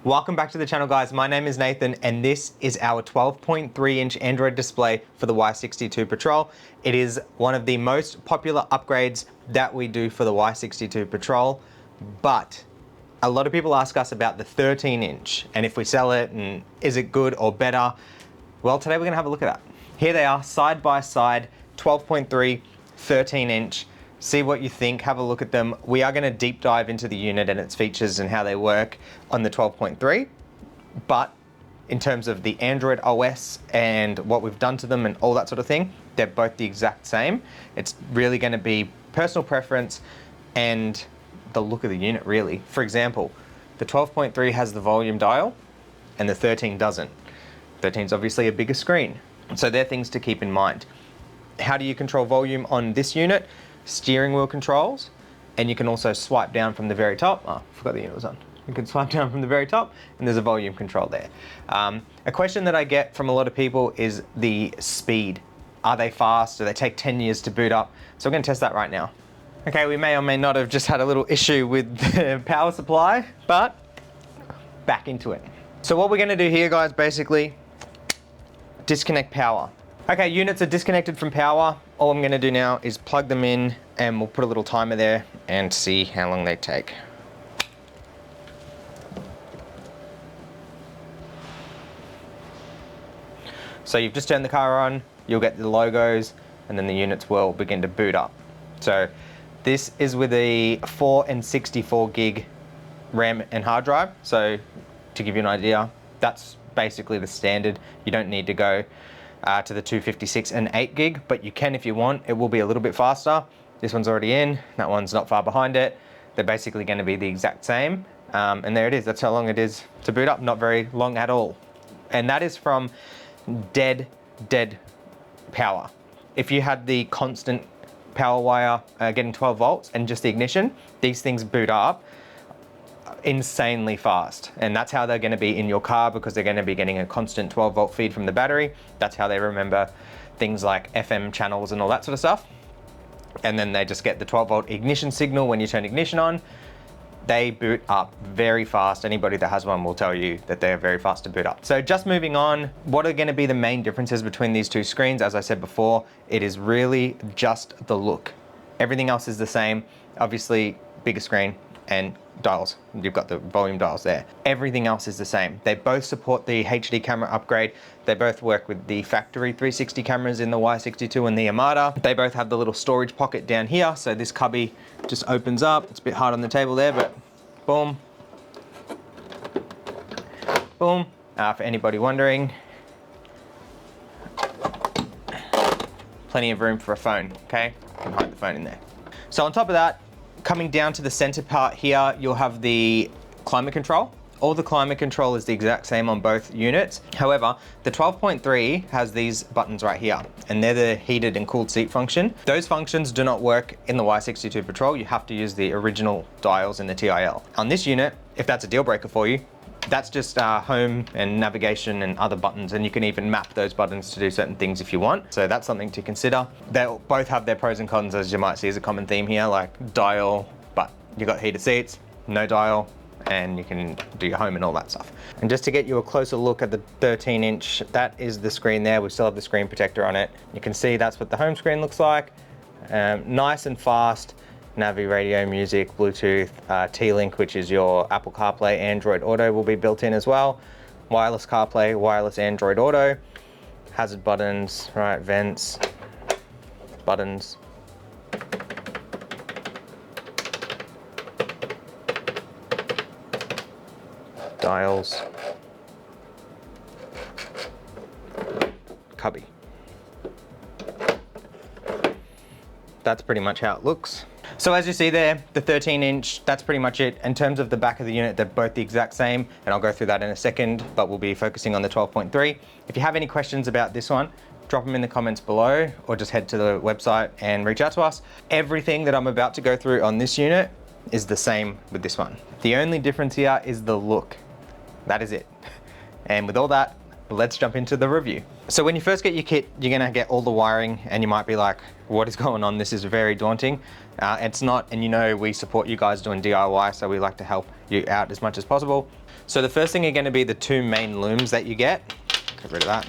Welcome back to the channel, guys. My name is Nathan and this is our 12.3 inch Android display for the Y62 Patrol. It is one of the most popular upgrades that we do for the Y62 Patrol, but a lot of people ask us about the 13 inch and if we sell it and is it good or better. Well, today we're gonna have a look at that. Here they are, side by side, 12.3, 13 inch. See what you think, have a look at them. We are gonna deep dive into the unit and its features and how they work on the 12.3, but in terms of the Android OS and what we've done to them and all that sort of thing, they're both the exact same. It's really gonna be personal preference and the look of the unit, really. For example, the 12.3 has the volume dial and the 13 doesn't. 13 is obviously a bigger screen. So they're things to keep in mind. How do you control volume on this unit? Steering wheel controls, and you can also swipe down from the very top. Oh, I forgot the unit was on. You can swipe down from the very top and there's a volume control there. A question that I get from a lot of people is the speed. Are they fast? Do they take 10 years to boot up? So we're gonna test that right now. Okay, we may or may not have just had a little issue with the power supply, but back into it. So what we're gonna do here, guys, basically, disconnect power. Okay, units are disconnected from power. All I'm gonna do now is plug them in and we'll put a little timer there and see how long they take. So you've just turned the car on, you'll get the logos and then the units will begin to boot up. So this is with a 4 and 64 gig RAM and hard drive. So to give you an idea, that's basically the standard. You don't need to go to the 256 and 8 gig, but you can if you want. It will be a little bit faster. This one's already in, that one's not far behind it. They're basically going to be the exact same. And there it is, that's how long it is to boot up, not very long at all. And that is from dead power. If you had the constant power wire getting 12 volts and just the ignition, these things boot up insanely fast, and that's how they're going to be in your car because they're going to be getting a constant 12 volt feed from the battery. That's how they remember things like FM channels and all that sort of stuff. And then they just get the 12 volt ignition signal when you turn ignition on. They boot up very fast. Anybody that has one will tell you that they're very fast to boot up. So just moving on, what are going to be the main differences between these two screens? As I said before, it is really just the look. Everything else is the same. Obviously, bigger screen and dials. You've got the volume dials there. Everything else is the same. They both support the HD camera upgrade. They both work with the factory 360 cameras in the Y62 and the Armada. They both have the little storage pocket down here. So this cubby just opens up. It's a bit hard on the table there, but boom. Boom. For anybody wondering, plenty of room for a phone, okay? You can hide the phone in there. So on top of that, coming down to the center part here, you'll have the climate control. All the climate control is the exact same on both units. However, the 12.3 has these buttons right here, and they're the heated and cooled seat function. Those functions do not work in the Y62 Patrol. You have to use the original dials in the TIL. On this unit, if that's a deal breaker for you, that's just home and navigation and other buttons, and you can even map those buttons to do certain things if you want. So that's something to consider. They'll both have their pros and cons, as you might see as a common theme here, like dial, but you got heated seats, no dial, and you can do your home and all that stuff. And just to get you a closer look at the 13 inch, that is the screen there. We still have the screen protector on it. You can see that's what the home screen looks like. Nice and fast. Navi, radio, music, Bluetooth, T-Link, which is your Apple CarPlay, Android Auto will be built in as well. Wireless CarPlay, wireless Android Auto. Hazard buttons, right, vents, buttons. Dials. Cubby. That's pretty much how it looks. So as you see there, the 13 inch, that's pretty much it. In terms of the back of the unit, they're both the exact same, and I'll go through that in a second, but we'll be focusing on the 12.3. If you have any questions about this one, drop them in the comments below, or just head to the website and reach out to us. Everything that I'm about to go through on this unit is the same with this one. The only difference here is the look. That is it. And with all that, let's jump into the review. So when you first get your kit, you're gonna get all the wiring and you might be like, what is going on? This is very daunting. It's not, and you know we support you guys doing DIY, so we like to help you out as much as possible. So the first thing are going to be the two main looms that you get. Get rid of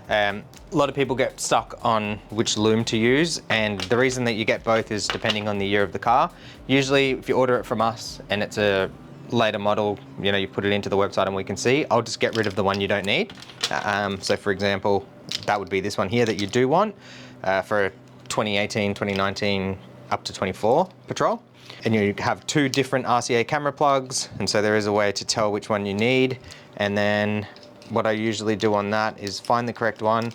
that. A lot of people get stuck on which loom to use, and the reason that you get both is depending on the year of the car. Usually if you order it from us and it's a later model, you know, you put it into the website and we can see, I'll just get rid of the one you don't need. So for example, that would be this one here that you do want for 2018, 2019, up to 24 Patrol. And you have two different RCA camera plugs, and so there is a way to tell which one you need. And then what I usually do on that is find the correct one.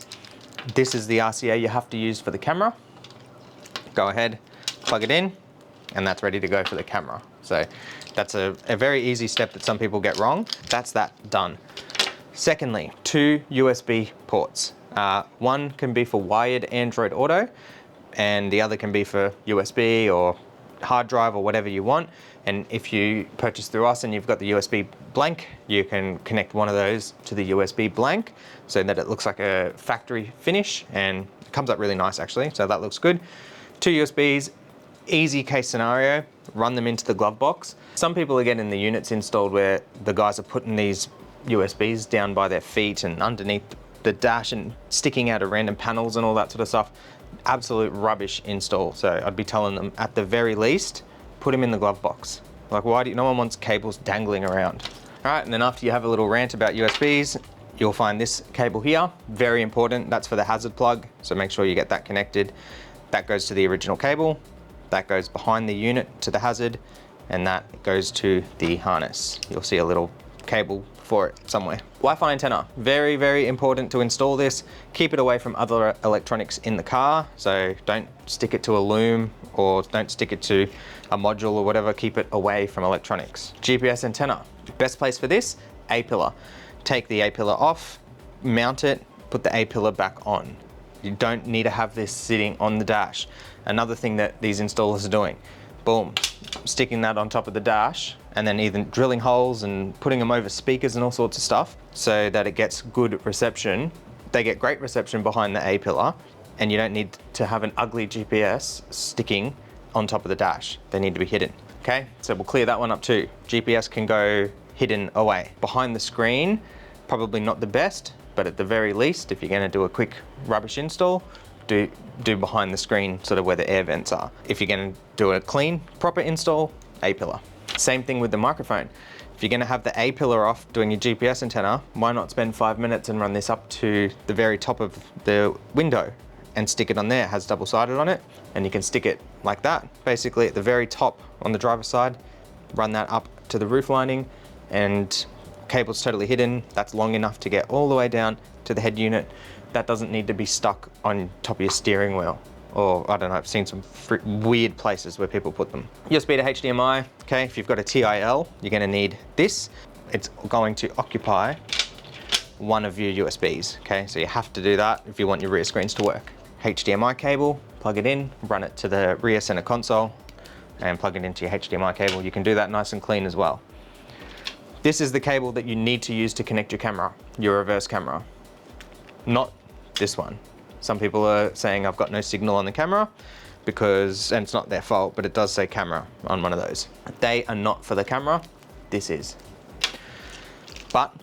This is the RCA you have to use for the camera. Go ahead, plug it in, and that's ready to go for the camera. So that's a very easy step that some people get wrong. That's that done. Secondly, two USB ports. One can be for wired Android Auto, and the other can be for USB or hard drive or whatever you want. And if you purchase through us and you've got the USB blank, you can connect one of those to the USB blank so that it looks like a factory finish, and it comes up really nice actually, so that looks good. Two USBs, easy case scenario, run them into the glove box. Some people are getting the units installed where the guys are putting these USBs down by their feet and underneath the dash and sticking out of random panels and all that sort of stuff. Absolute rubbish install. So I'd be telling them at the very least, put them in the glove box. Like, why do you, no one wants cables dangling around. All right, and then after you have a little rant about USBs, you'll find this cable here, very important. That's for the hazard plug, so make sure you get that connected. That goes to the original cable, that goes behind the unit to the hazard, and that goes to the harness. You'll see a little cable for it somewhere. Wi-Fi antenna, very, very important to install this. Keep it away from other electronics in the car, so don't stick it to a loom or don't stick it to a module or whatever. Keep it away from electronics. GPS antenna, best place for this, A-pillar. Take the A-pillar off, mount it, put the A-pillar back on. You don't need to have this sitting on the dash. Another thing that these installers are doing, boom, sticking that on top of the dash and then either drilling holes and putting them over speakers and all sorts of stuff so that it gets good reception. They get great reception behind the A-pillar, and you don't need to have an ugly GPS sticking on top of the dash. They need to be hidden. Okay, so we'll clear that one up too. GPS can go hidden away. Behind the screen, probably not the best, but at the very least, if you're gonna do a quick rubbish install, do behind the screen, sort of where the air vents are. If you're gonna do a clean, proper install, A-pillar. Same thing with the microphone. If you're gonna have the A-pillar off doing your GPS antenna, why not spend 5 minutes and run this up to the very top of the window and stick it on there. It has double-sided on it, and you can stick it like that, basically at the very top on the driver's side, run that up to the roof lining, and cable's totally hidden. That's long enough to get all the way down to the head unit. That doesn't need to be stuck on top of your steering wheel. Or, I don't know, I've seen some weird places where people put them. USB to HDMI, okay, if you've got a TIL, you're gonna need this. It's going to occupy one of your USBs, okay? So you have to do that if you want your rear screens to work. HDMI cable, plug it in, run it to the rear center console, and plug it into your HDMI cable. You can do that nice and clean as well. This is the cable that you need to use to connect your camera, your reverse camera, not this one. Some people are saying I've got no signal on the camera because, and it's not their fault, but it does say camera on one of those. They are not for the camera, this is. But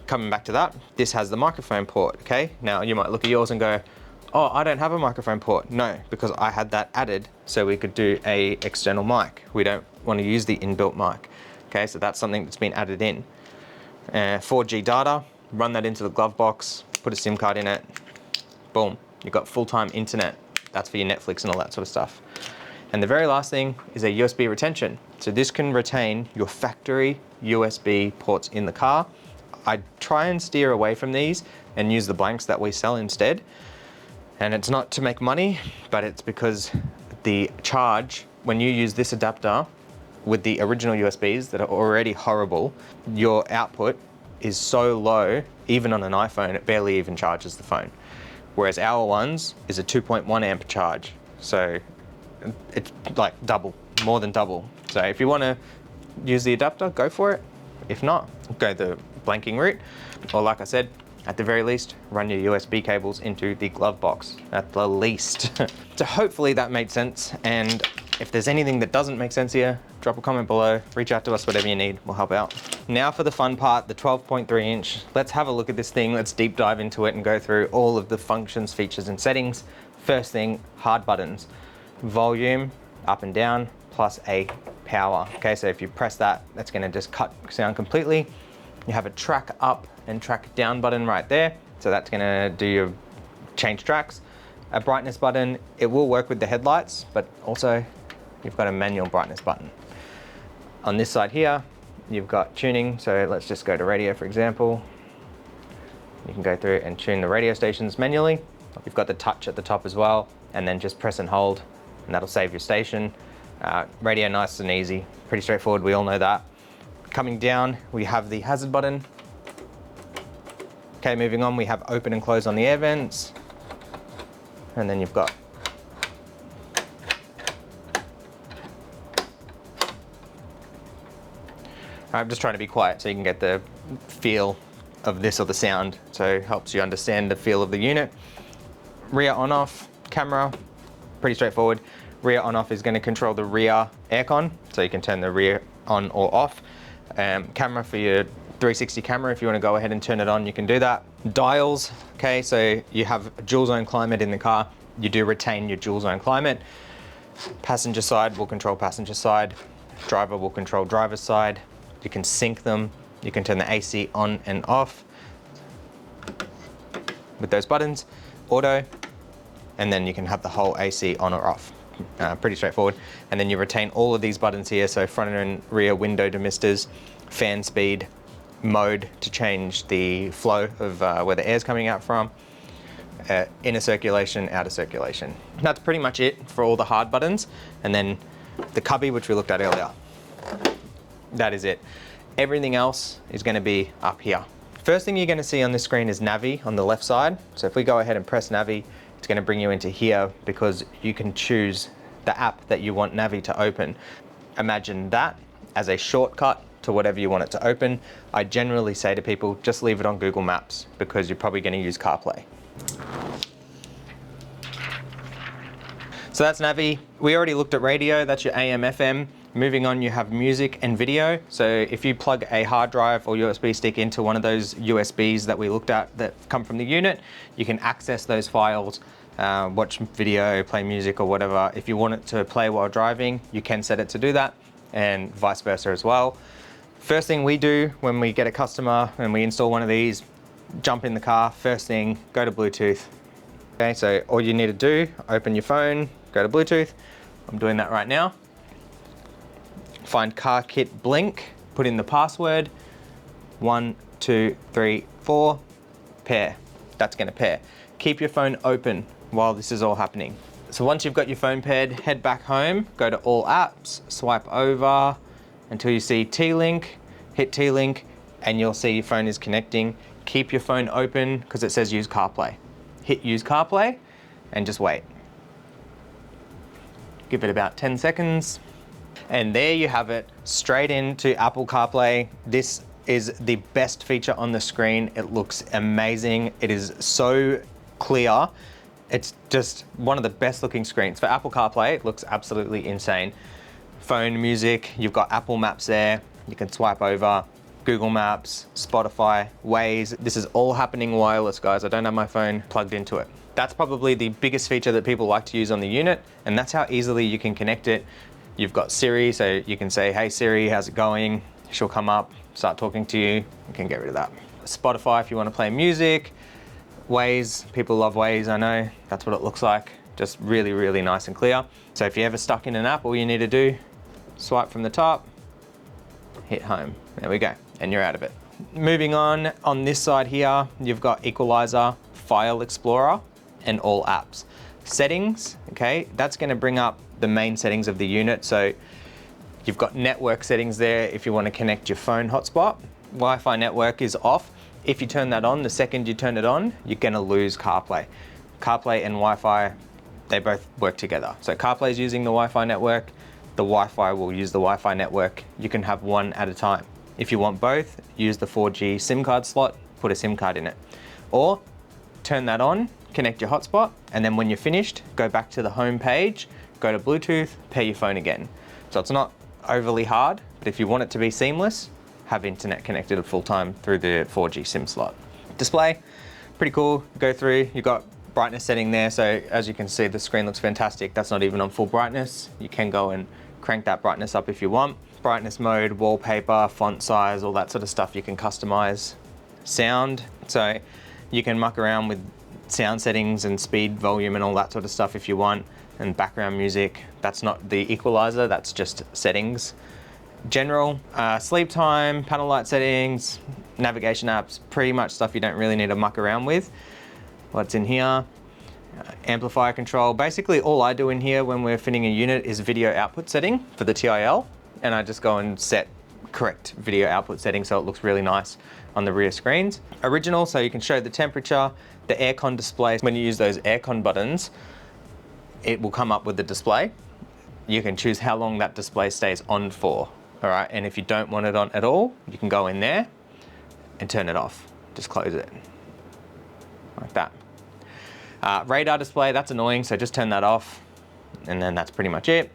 coming back to that, this has the microphone port, okay? Now you might look at yours and go, oh, I don't have a microphone port. No, because I had that added so we could do a external mic. We don't want to use the inbuilt mic. Okay, so that's something that's been added in. 4G data, run that into the glove box, put a SIM card in it, boom, you've got full-time internet. That's for your Netflix and all that sort of stuff. And the very last thing is a USB retention. So this can retain your factory USB ports in the car. I try and steer away from these and use the blanks that we sell instead. And it's not to make money, but it's because the charge, when you use this adapter with the original USBs that are already horrible, your output is so low, even on an iPhone, it barely even charges the phone. Whereas our ones is a 2.1 amp charge. So it's like double, more than double. So if you want to use the adapter, go for it. If not, go the blanking route. Or like I said, at the very least, run your USB cables into the glove box, at the least. So hopefully that made sense. And If there's anything that doesn't make sense here, drop a comment below, reach out to us, whatever you need, we'll help out. Now for the fun part, the 12.3 inch. Let's have a look at this thing, let's deep dive into it and go through all of the functions, features and settings. First thing, hard buttons. Volume, up and down, plus a power. Okay, so if you press that, that's gonna just cut sound completely. You have a track up and track down button right there. So that's gonna do your change tracks. A brightness button, it will work with the headlights, but also you've got a manual brightness button. On this side here, you've got tuning. So let's just go to radio, for example. You can go through and tune the radio stations manually. You've got the touch at the top as well, and then just press and hold, and that'll save your station. Radio nice and easy, pretty straightforward, we all know that. Coming down, we have the hazard button. Okay, moving on, we have open and close on the air vents. And then you've got I'm just trying to be quiet so you can get the feel of this or the sound, so it helps you understand the feel of the unit. Rear on off, camera, pretty straightforward. Rear on off is going to control the rear aircon, so you can turn the rear on or off. Camera for your 360 camera, if you want to go ahead and turn it on, you can do that. Dials, okay, so you have a dual zone climate in the car, you do retain your dual zone climate. Passenger side will control passenger side, driver will control driver's side. You can sync them, you can turn the AC on and off with those buttons, auto, and then you can have the whole AC on or off. Pretty straightforward. And then you retain all of these buttons here, so front and rear window demisters, fan speed, mode to change the flow of where the air's coming out from, inner circulation, outer circulation. That's pretty much it for all the hard buttons. And then the cubby, which we looked at earlier. That is it. Everything else is going to be up here. First thing you're going to see on this screen is Navi on the left side. So if we go ahead and press Navi, it's going to bring you into here because you can choose the app that you want Navi to open. Imagine that as a shortcut to whatever you want it to open. I generally say to people, just leave it on Google Maps because you're probably going to use CarPlay. So that's Navi. We already looked at radio, that's your AM, FM. Moving on, you have music and video. So if you plug a hard drive or USB stick into one of those USBs that we looked at that come from the unit, you can access those files, watch video, play music or whatever. If you want it to play while driving, you can set it to do that, and vice versa as well. First thing we do when we get a customer and we install one of these, jump in the car, first thing, go to Bluetooth. Okay, so all you need to do, open your phone, go to Bluetooth. I'm doing that right now. Find car kit blink, put in the password, 1, 2, 3, 4, pair. That's gonna pair. Keep your phone open while this is all happening. So once you've got your phone paired, head back home, go to all apps, swipe over until you see T-Link, hit T-Link, and you'll see your phone is connecting. Keep your phone open because it says use CarPlay. Hit use CarPlay and just wait. Give it about 10 seconds. And there you have it, straight into Apple CarPlay. This is the best feature on the screen. It looks amazing. It is so clear. It's just one of the best looking screens. For Apple CarPlay, it looks absolutely insane. Phone music, you've got Apple Maps there. You can swipe over, Google Maps, Spotify, Waze. This is all happening wireless, guys. I don't have my phone plugged into it. That's probably the biggest feature that people like to use on the unit, and that's how easily you can connect it. You've got Siri, so you can say, hey Siri, how's it going? She'll come up, start talking to you. You can get rid of that. Spotify if you want to play music. Waze, people love Waze, I know. That's what it looks like. Just really, really nice and clear. So if you're ever stuck in an app, all you need to do, swipe from the top, hit home. There we go, and you're out of it. Moving on this side here, you've got Equalizer, File Explorer, and all apps. Settings, okay, that's gonna bring up the main settings of the unit. So you've got network settings there if you want to connect your phone hotspot. Wi-Fi network is off. If you turn that on, the second you turn it on, you're gonna lose CarPlay. CarPlay and Wi-Fi, they both work together. So CarPlay is using the Wi-Fi network, the Wi-Fi will use the Wi-Fi network. You can have one at a time. If you want both, use the 4G SIM card slot, put a SIM card in it. Or turn that on, connect your hotspot, and then when you're finished, go back to the home page, go to Bluetooth, pair your phone again. So it's not overly hard, but if you want it to be seamless, have internet connected full time through the 4G SIM slot. Display, pretty cool. Go through, you've got brightness setting there. So as you can see, the screen looks fantastic. That's not even on full brightness. You can go and crank that brightness up if you want. Brightness mode, wallpaper, font size, all that sort of stuff you can customize. Sound, so you can muck around with sound settings and speed, volume and all that sort of stuff if you want. And background music, that's not the equalizer, that's just settings. General, sleep time, panel light settings, navigation apps, pretty much stuff you don't really need to muck around with. What's in here? Amplifier control. Basically all I do in here when we're fitting a unit is video output setting for the TIL, and I just go and set correct video output setting so it looks really nice on the rear screens. Original, so you can show the temperature, the aircon display. When you use those aircon buttons, it will come up with the display. You can choose how long that display stays on for, all right? And if you don't want it on at all, you can go in there and turn it off. Just close it, like that. Radar display, that's annoying, so just turn that off, and then that's pretty much it.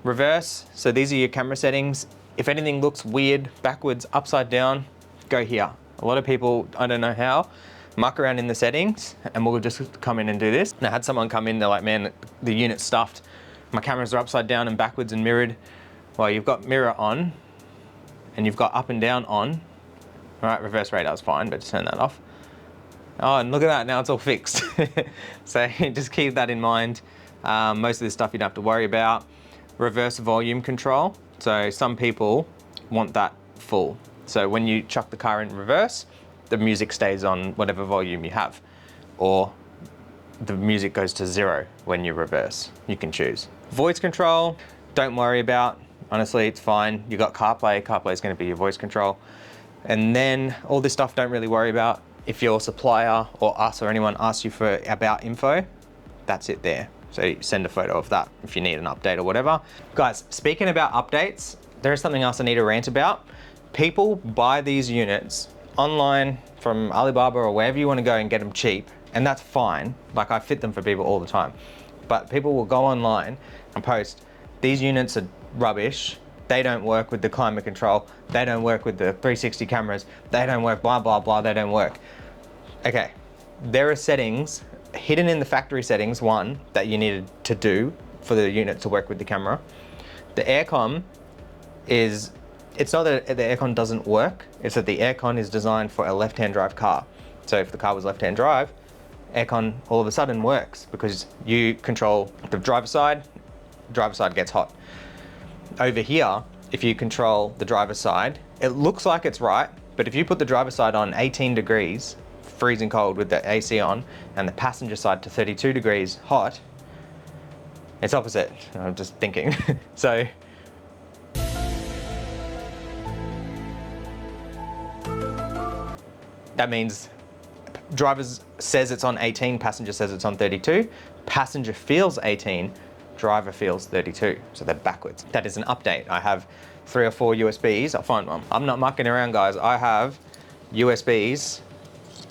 Reverse, so these are your camera settings. If anything looks weird, backwards, upside down, go here. A lot of people, I don't know how, muck around in the settings, and we'll just come in and do this. And I had someone come in, they're like, man, the unit's stuffed. My cameras are upside down and backwards and mirrored. Well, you've got mirror on, and you've got up and down on. All right, reverse radar's fine, but just turn that off. Oh, and look at that, now it's all fixed. So just keep that in mind. Most of this stuff you don't have to worry about. Reverse volume control. So some people want that full. So when you chuck the car in reverse, the music stays on whatever volume you have, or the music goes to 0 when you reverse. You can choose. Voice control, don't worry about. Honestly, it's fine. You got CarPlay. CarPlay is going to be your voice control. And then all this stuff, don't really worry about. If your supplier or us or anyone asks you for about info, that's it there. So you send a photo of that if you need an update or whatever. Guys, speaking about updates, there is something else I need to rant about. People buy these units online from Alibaba or wherever you want to go and get them cheap, and that's fine. Like, I fit them for people all the time. But people will go online and post, these units are rubbish, they don't work with the climate control, they don't work with the 360 cameras, they don't work, blah, blah, blah, they don't work. Okay, there are settings hidden in the factory settings, one, that you needed to do for the unit to work with the camera. The aircon is, it's not that the aircon doesn't work, it's that the aircon is designed for a left-hand drive car. So if the car was left-hand drive, aircon all of a sudden works because you control the driver's side gets hot. Over here, if you control the driver's side, it looks like it's right, but if you put the driver's side on 18 degrees, freezing cold with the AC on, and the passenger side to 32 degrees hot, it's opposite. I'm just thinking. So, that means driver says it's on 18, passenger says it's on 32, passenger feels 18, driver feels 32, so they're backwards. That is an update. I have 3 or 4 USBs, I'll find one. I'm not mucking around, guys. I have USBs,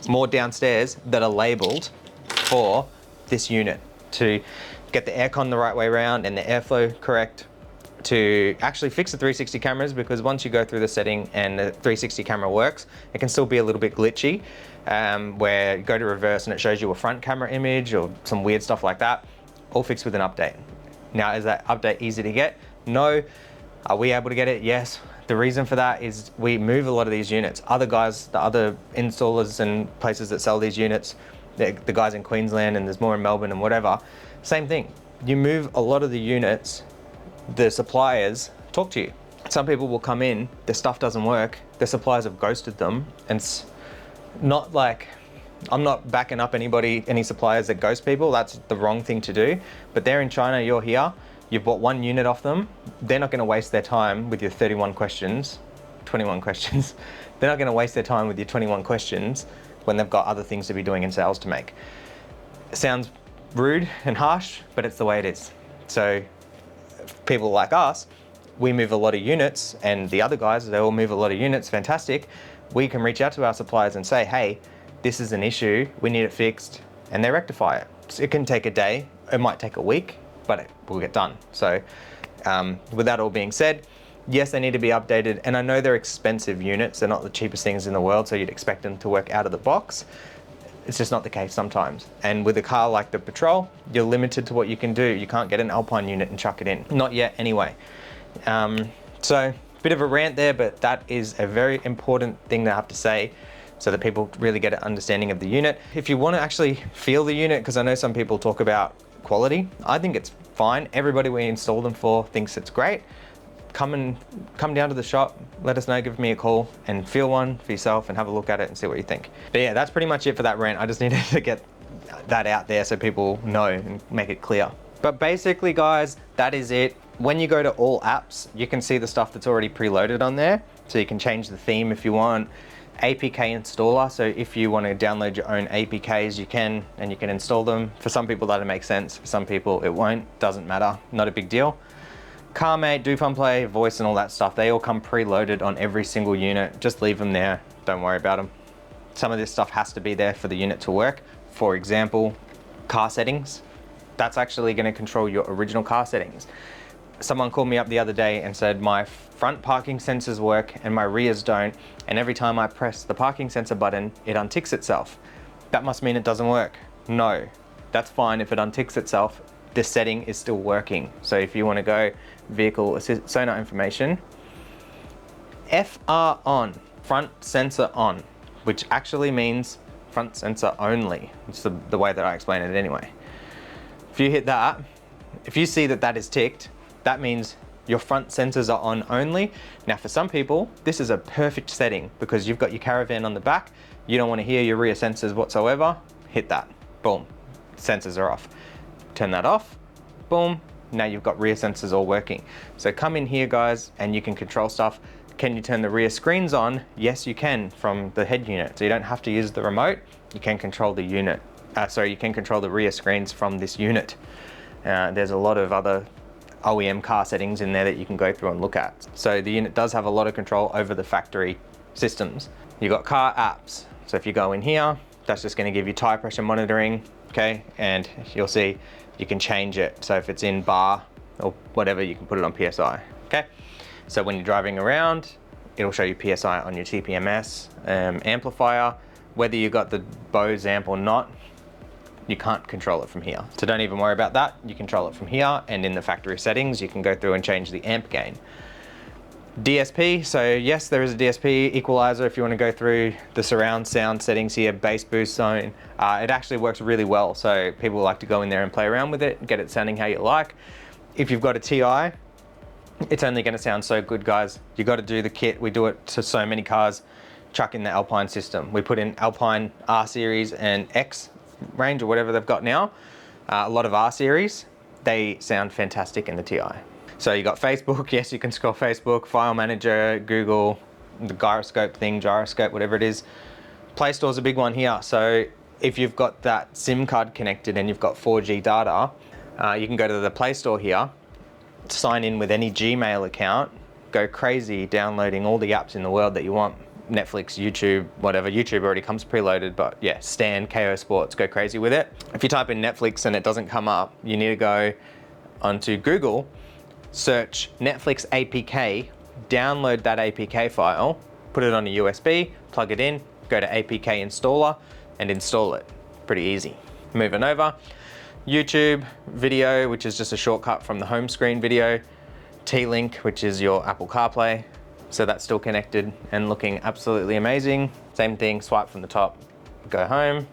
more downstairs, that are labeled for this unit to get the aircon the right way around and the airflow correct, to actually fix the 360 cameras, because once you go through the setting and the 360 camera works, it can still be a little bit glitchy, where you go to reverse and it shows you a front camera image or some weird stuff like that, all fixed with an update. Now, is that update easy to get? No. Are we able to get it? Yes. The reason for that is we move a lot of these units. Other guys, the other installers and places that sell these units, the guys in Queensland, and there's more in Melbourne and whatever, same thing. You move a lot of the units, the suppliers talk to you. Some people will come in, their stuff doesn't work, the suppliers have ghosted them, and it's not like, I'm not backing up any suppliers that ghost people, that's the wrong thing to do, but they're in China, you're here, you've bought one unit off them, they're not gonna waste their time with your 21 questions, they're not gonna waste their time with your 21 questions when they've got other things to be doing in sales to make. It sounds rude and harsh, but it's the way it is. So people like us, we move a lot of units, and the other guys, they all move a lot of units, fantastic. We can reach out to our suppliers and say, hey, this is an issue, we need it fixed, and they rectify it. So it can take a day, it might take a week, but it will get done. So with that all being said, yes, they need to be updated, and I know they're expensive units. They're not the cheapest things in the world, so you'd expect them to work out of the box. It's just not the case sometimes. And with a car like the Patrol, you're limited to what you can do. You can't get an Alpine unit and chuck it in. Not yet anyway. So bit of a rant there, but that is a very important thing to have to say so that people really get an understanding of the unit. If you want to actually feel the unit, because I know some people talk about quality, I think it's fine. Everybody we install them for thinks it's great. Come down to the shop, let us know, give me a call and feel one for yourself and have a look at it and see what you think. But yeah, that's pretty much it for that rant. I just needed to get that out there so people know and make it clear. But basically guys, that is it. When you go to all apps, you can see the stuff that's already preloaded on there. So you can change the theme if you want. APK installer, so if you want to download your own APKs, you can, and you can install them. For some people that'll make sense, for some people it won't, doesn't matter, not a big deal. CarMate, Do Fun Play, voice and all that stuff, they all come preloaded on every single unit. Just leave them there, don't worry about them. Some of this stuff has to be there for the unit to work. For example, car settings. That's actually going to control your original car settings. Someone called me up the other day and said my front parking sensors work and my rears don't, and every time I press the parking sensor button, it unticks itself. That must mean it doesn't work. No, that's fine if it unticks itself. The setting is still working. So if you want to go vehicle assist sonar information, FR on, front sensor on, which actually means front sensor only. It's the way that I explain it anyway. If you hit that, if you see that that is ticked, that means your front sensors are on only. Now for some people, this is a perfect setting because you've got your Caravan on the back, you don't want to hear your rear sensors whatsoever, hit that, boom, sensors are off. Turn that off, boom, now you've got rear sensors all working. So come in here guys and you can control stuff. Can you turn the rear screens on? Yes, you can from the head unit. So you don't have to use the remote, you can control the unit. You can control the rear screens from this unit. There's a lot of other OEM car settings in there that you can go through and look at. So the unit does have a lot of control over the factory systems. You've got car apps. So if you go in here, that's just going to give you tire pressure monitoring, okay? And you'll see you can change it. So if it's in bar or whatever, you can put it on PSI, okay? So when you're driving around, it'll show you PSI on your TPMS amplifier. Whether you got the Bose amp or not, you can't control it from here. So don't even worry about that. You control it from here, and in the factory settings, you can go through and change the amp gain. DSP, so yes, there is a DSP equalizer if you want to go through the surround sound settings here, bass boost zone. It actually works really well, so people like to go in there and play around with it, get it sounding how you like. If you've got a TI, it's only going to sound so good, guys. You got to do the kit. We do it to so many cars. Chuck in the Alpine system. We put in Alpine R series and X range or whatever they've got now. A lot of R series, they sound fantastic in the TI. So you got Facebook, yes, you can scroll Facebook, File Manager, Google, the gyroscope thing, gyroscope, whatever it is. Play Store's a big one here. So if you've got that SIM card connected and you've got 4G data, you can go to the Play Store here, sign in with any Gmail account, go crazy downloading all the apps in the world that you want. Netflix, YouTube, whatever. YouTube already comes preloaded, but yeah, Stan, KO Sports, go crazy with it. If you type in Netflix and it doesn't come up, you need to go onto Google, search Netflix APK, download that APK file, put it on a USB, plug it in, go to APK installer and install it. Pretty easy. Moving over, YouTube video, which is just a shortcut from the home screen video, T-Link, which is your Apple CarPlay. So that's still connected and looking absolutely amazing. Same thing, swipe from the top, go home.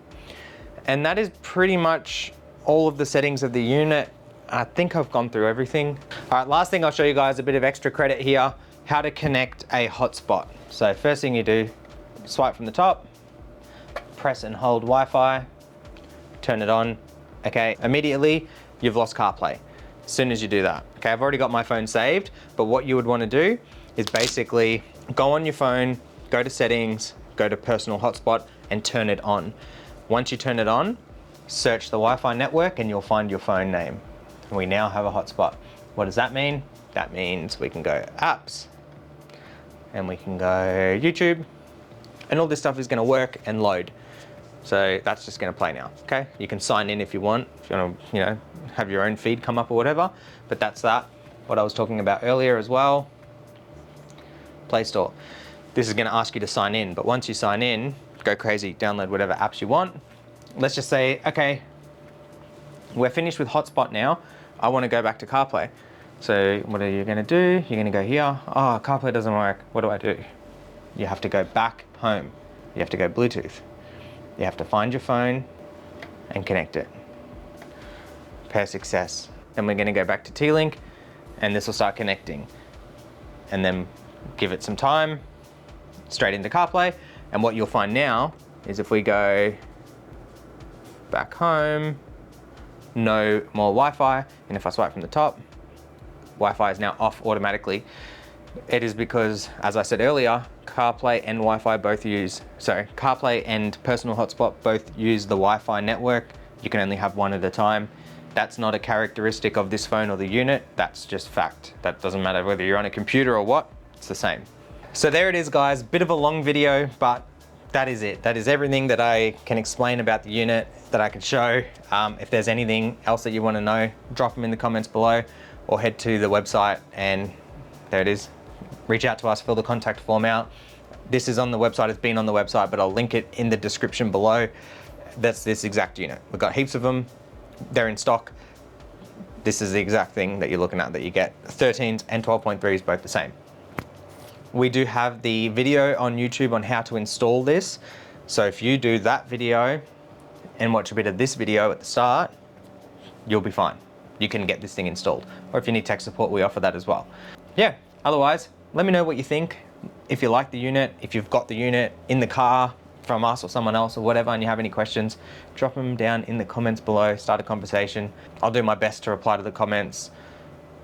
And that is pretty much all of the settings of the unit. I think I've gone through everything. All right, last thing I'll show you guys, a bit of extra credit here, how to connect a hotspot. So first thing you do, swipe from the top, press and hold Wi-Fi, turn it on. Okay, immediately you've lost CarPlay as soon as you do that. Okay, I've already got my phone saved, but what you would want to do is basically go on your phone, go to settings, go to personal hotspot and turn it on. Once you turn it on, search the Wi-Fi network and you'll find your phone name. And we now have a hotspot. What does that mean? That means we can go apps and we can go YouTube and all this stuff is going to work and load. So that's just going to play now. Okay, you can sign in if you want to, have your own feed come up or whatever. But that's that. What I was talking about earlier as well. Play Store. This is going to ask you to sign in, but once you sign in, go crazy, download whatever apps you want. Let's just say, okay, we're finished with Hotspot now. I want to go back to CarPlay. So what are you going to do? You're going to go here. Oh, CarPlay doesn't work. What do I do? You have to go back home. You have to go Bluetooth. You have to find your phone and connect it. Pair success. Then we're going to go back to T-Link and this will start connecting. And then give it some time, straight into CarPlay. And what you'll find now is if we go back home, no more Wi-Fi, and if I swipe from the top, Wi-Fi is now off automatically. It is because, as I said earlier, CarPlay and Wi-Fi both CarPlay and personal hotspot both use the Wi-Fi network. You can only have one at a time. That's not a characteristic of this phone or the unit, that's just fact. That doesn't matter whether you're on a computer or what, it's the same. So there it is, guys, bit of a long video, but that is it. That is everything that I can explain about the unit, that I can show. If there's anything else that you want to know, drop them in the comments below or head to the website and there it is. Reach out to us, fill the contact form out. This is on the website, it's been on the website, but I'll link it in the description below. That's this exact unit. We've got heaps of them, they're in stock. This is the exact thing that you're looking at that you get. 13s and 12.3s both the same. We do have the video on YouTube on how to install this. So if you do that video and watch a bit of this video at the start, you'll be fine. You can get this thing installed. Or if you need tech support, we offer that as well. Yeah, otherwise, let me know what you think. If you like the unit, if you've got the unit in the car from us or someone else or whatever, and you have any questions, drop them down in the comments below, start a conversation. I'll do my best to reply to the comments.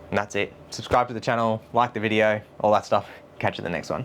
And that's it. Subscribe to the channel, like the video, all that stuff. Catch you in the next one.